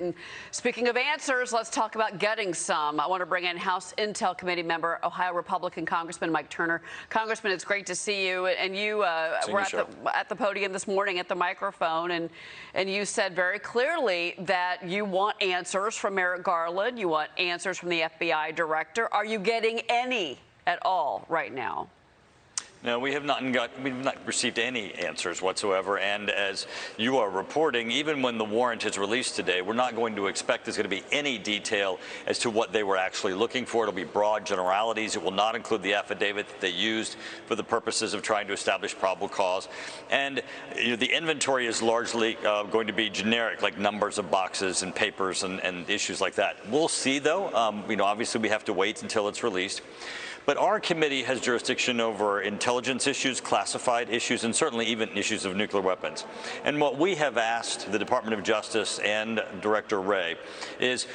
And speaking of answers, let's talk about getting some. I want to bring in House Intel Committee member, Ohio Republican Congressman Mike Turner. Congressman, it's great to see you. And you were at the podium this morning at the microphone, and you said very clearly that you want answers from Merrick Garland. You want answers from the FBI director. Are you getting any at all right now? No, we've not received any answers whatsoever. And as you are reporting, even when the warrant is released today, we're not going to expect there's going to be any detail as to what they were actually looking for. It'll be broad generalities. It will not include the affidavit that they used for the purposes of trying to establish probable cause. And the inventory is largely going to be generic, like numbers of boxes and papers and issues like that. We'll see, though. Obviously, we have to wait until it's released. But our committee has jurisdiction over intelligence issues, classified issues, and certainly even issues of nuclear weapons. And what we have asked the Department of Justice and Director Wray is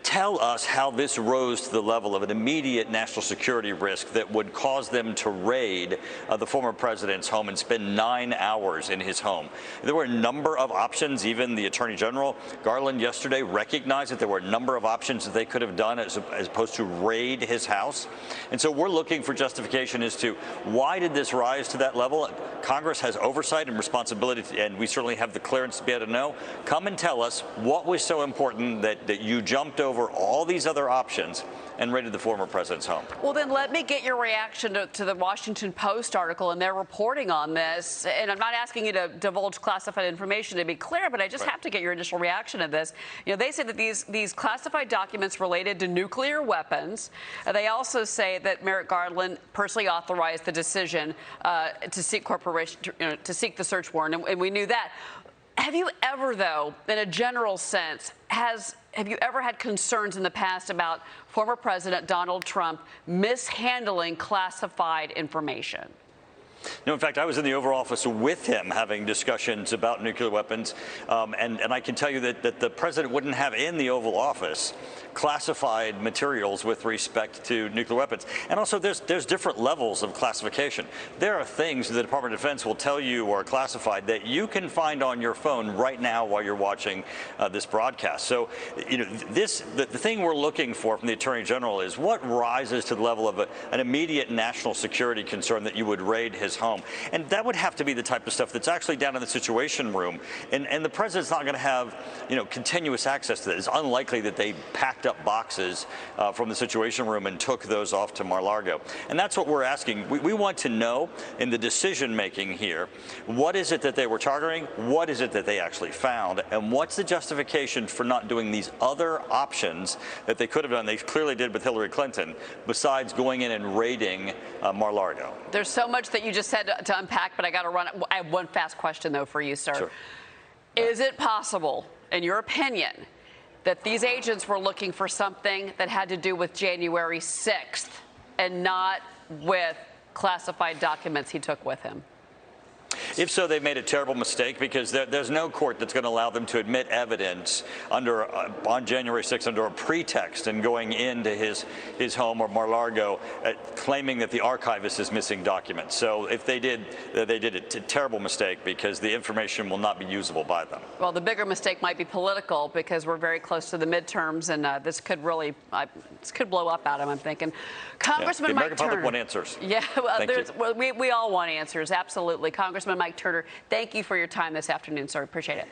tell us how this rose to the level of an immediate national security risk that would cause them to raid the former president's home and spend 9 hours in his home. There were a number of options. Even the Attorney General, Garland, yesterday recognized that there were a number of options that they could have done as opposed to raid his house. And so we're looking for justification as to why did this rise to that level. Congress has oversight and responsibility, and we certainly have the clearance to be able to know. Come and tell us what was so important that you jumped over all these other options and raided the former president's home. Well, then let me get your reaction to the Washington Post article and their reporting on this. And I'm not asking you to divulge classified information, to be clear, but I just have to get your initial reaction to this. They say that these classified documents related to nuclear weapons. They also say that Merrick Garland personally authorized the decision to seek to seek the search warrant, and we knew that. Have you ever, though, in a general sense, have you ever had concerns in the past about former President Donald Trump mishandling classified information? No, in fact, I was in the Oval Office with him having discussions about nuclear weapons, and I can tell you that the president wouldn't have in the Oval Office classified materials with respect to nuclear weapons. And also, there's different levels of classification. There are things the Department of Defense will tell you are classified that you can find on your phone right now while you're watching this broadcast. So, the thing we're looking for from the Attorney General is what rises to the level of an immediate national security concern that you would raid his home. And that would have to be the type of stuff that's actually down in the Situation Room. And the president's not going to have, continuous access to that. It's unlikely that they packed up boxes from the Situation Room and took those off to Mar-a-Lago. And that's what we're asking. We want to know in the decision making here, what is it that they were targeting? What is it that they actually found? And what's the justification for not doing these other options that they could have done? They clearly did with Hillary Clinton, besides going in and raiding Mar-a-Lago. There's so much that you just said to unpack, but I got to run. I have one fast question, though, for you, sir. Sure. Is it possible, in your opinion, that these agents were looking for something that had to do with January 6th and not with classified documents he took with him? If so, they've made a terrible mistake, because there's no court that's going to allow them to admit evidence on January 6th under a pretext and going into his home or Mar-a-Lago claiming that the archivist is missing documents. So if they did a terrible mistake, because the information will not be usable by them. Well, the bigger mistake might be political, because we're very close to the midterms, and this could really this could blow up at him, I'm thinking. Congressman Mike Turner. The American public want answers. Yeah, well, we all want answers, absolutely. Congressman Mike Turner, thank you for your time this afternoon, sir. Appreciate it.